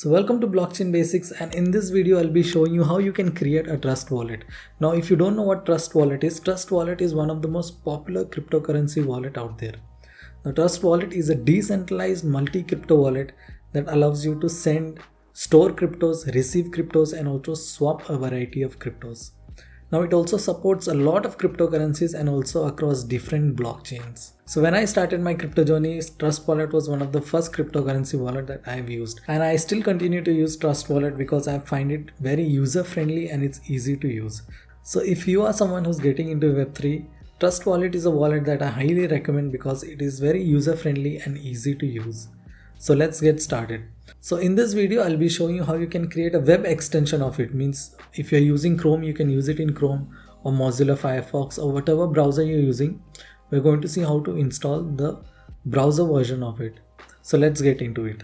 So welcome to Blockchain Basics, and in this video I'll be showing you how you can create a trust wallet. Now if you don't know what trust wallet is one of the most popular cryptocurrency wallet out there. The trust wallet is a decentralized multi-crypto wallet that allows you to send, store cryptos, receive cryptos, and also swap a variety of cryptos. Now it also supports a lot of cryptocurrencies and also across different blockchains. So when I started my crypto journey, Trust Wallet was one of the first cryptocurrency wallet that I've used. And I still continue to use Trust Wallet because I find it very user friendly and it's easy to use. So if you are someone who's getting into Web3, Trust Wallet is a wallet that I highly recommend because it is very user friendly and easy to use. So let's get started. So in this video, I'll be showing you how you can create a web extension of it. Means if you're using Chrome, you can use it in Chrome or Mozilla Firefox or whatever browser you're using. We're going to see how to install the browser version of it. So let's get into it.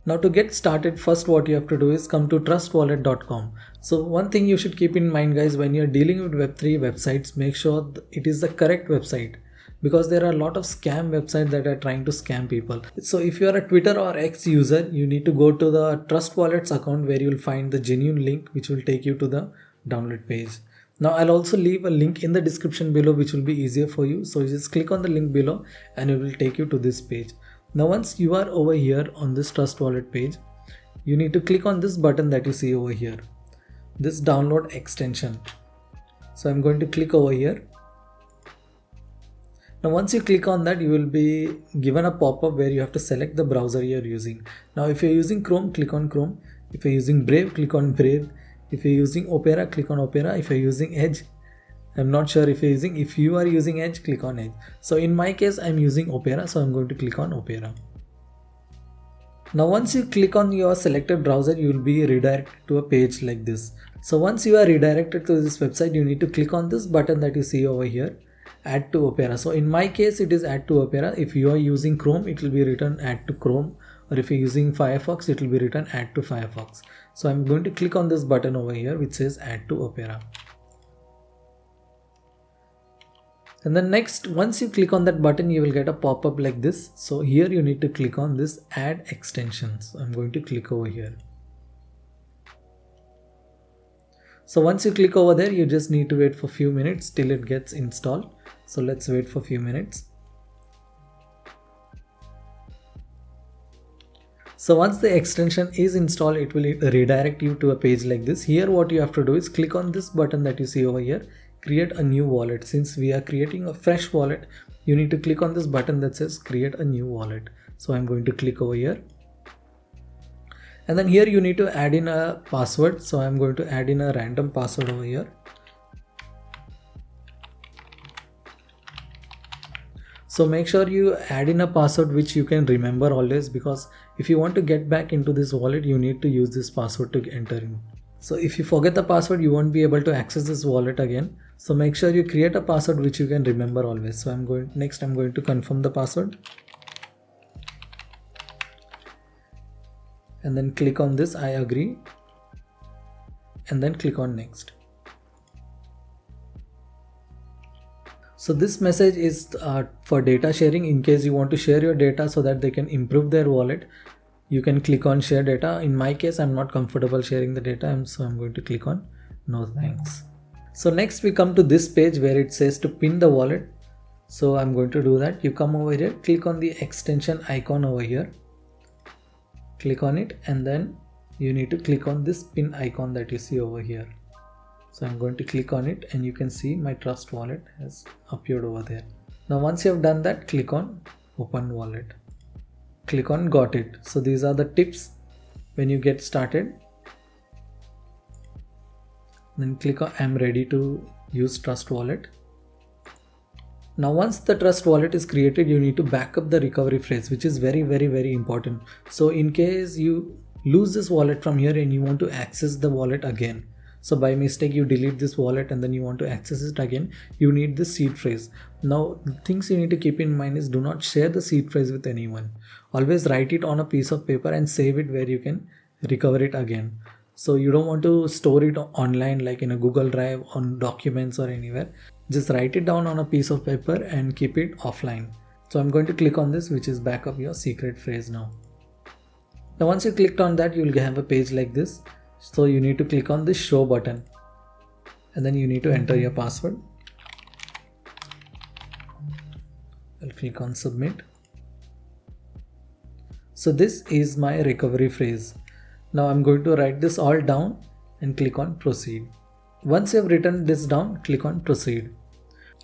Now to get started, first what you have to do is come to trustwallet.com. So one thing you should keep in mind, guys, when you're dealing with Web3 websites, make sure it is the correct website, because there are a lot of scam websites that are trying to scam people. So if you are a Twitter or X user, you need to go to the Trust Wallet's account where you will find the genuine link which will take you to the download page. Now I'll also leave a link in the description below which will be easier for you. So you just click on the link below and it will take you to this page. Now once you are over here on this Trust Wallet page, you need to click on this button that you see over here, this download extension. So I'm going to click over here. Now once you click on that, you will be given a pop-up where you have to select the browser you're using. Now if you're using Chrome, click on Chrome. If you're using Brave, click on Brave. If you're using Opera, click on Opera. If you're using Edge, I'm not sure if you are using Edge, click on Edge. So in my case, I'm using Opera, so I'm going to click on Opera. Now once you click on your selected browser, you will be redirected to a page like this. So once you are redirected to this website, you need to click on this button that you see over here, Add to Opera. So in my case, it is Add to Opera. If you are using Chrome, it will be written Add to Chrome, or if you're using Firefox, it will be written Add to Firefox. So I'm going to click on this button over here which says Add to Opera. And then next, once you click on that button, you will get a pop-up like this. So here you need to click on this Add Extensions. I'm going to click over here. So once you click over there, you just need to wait for a few minutes till it gets installed. So let's wait for a few minutes. So once the extension is installed, it will redirect you to a page like this. Here what you have to do is click on this button that you see over here, create a new wallet. Since we are creating a fresh wallet, you need to click on this button that says create a new wallet. So I'm going to click over here. And then here you need to add in a password. So I'm going to add in a random password over here. So make sure you add in a password which you can remember always, because if you want to get back into this wallet, you need to use this password to enter in. So if you forget the password, you won't be able to access this wallet again. So make sure you create a password which you can remember always. So I'm going to confirm the password. And then click on this, I agree. And then click on next. So this message is for data sharing. In case you want to share your data so that they can improve their wallet, you can click on share data. In my case, I'm not comfortable sharing the data, so I'm going to click on no thanks. So next we come to this page where it says to pin the wallet. So I'm going to do that. You come over here, click on the extension icon over here. Click on it, and then you need to click on this pin icon that you see over here. So I'm going to click on it, and you can see my Trust Wallet has appeared over there. Now once you have done that, click on Open Wallet. Click on Got It. So these are the tips when you get started. Then click on I'm ready to use Trust Wallet. Now once the Trust Wallet is created, you need to back up the recovery phrase, which is very, very, very important. So in case you lose this wallet from here and you want to access the wallet again, so by mistake you delete this wallet and then you want to access it again, you need the seed phrase. Now things you need to keep in mind is do not share the seed phrase with anyone. Always write it on a piece of paper and save it where you can recover it again. So you don't want to store it online like in a Google Drive, on documents or anywhere. Just write it down on a piece of paper and keep it offline. So I'm going to click on this, which is back up your secret phrase now. Now once you clicked on that, you will have a page like this. So you need to click on this show button and then you need to enter your password. I'll click on submit. So this is my recovery phrase. Now I'm going to write this all down and click on proceed. Once you have written this down, click on proceed.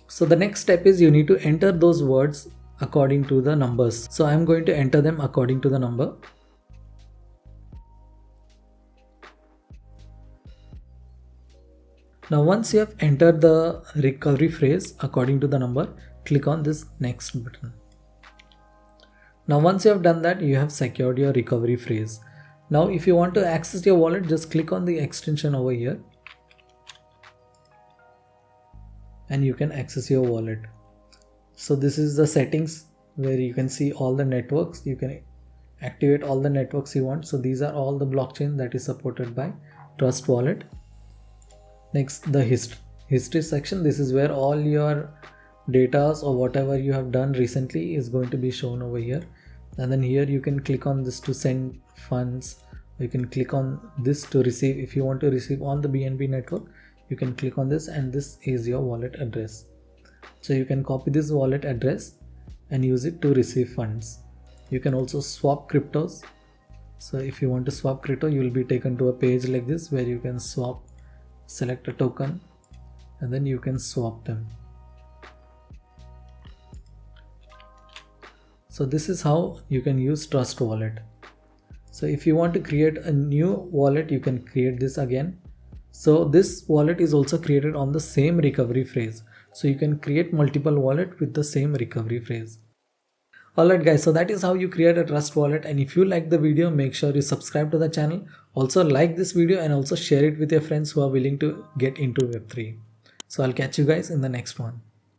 So the next step is you need to enter those words according to the numbers. So I'm going to enter them according to the number. Now once you have entered the recovery phrase according to the number, click on this next button. Now once you have done that, you have secured your recovery phrase. Now if you want to access your wallet, just click on the extension over here and you can access your wallet. So this is the settings where you can see all the networks. You can activate all the networks you want. So these are all the blockchain that is supported by Trust Wallet. Next, the history section. This is where all your data or whatever you have done recently is going to be shown over here. And then here you can click on this to send funds. You can click on this to receive. If you want to receive on the BNB network, you can click on this, and this is your wallet address. So you can copy this wallet address and use it to receive funds. You can also swap cryptos. So if you want to swap crypto, you will be taken to a page like this where you can swap, select a token, and then you can swap them. So this is how you can use Trust Wallet. So if you want to create a new wallet, you can create this again. So this wallet is also created on the same recovery phrase. So you can create multiple wallet with the same recovery phrase. Alright guys, so that is how you create a Trust Wallet. And if you like the video, make sure you subscribe to the channel. Also like this video and also share it with your friends who are willing to get into Web3. So I'll catch you guys in the next one.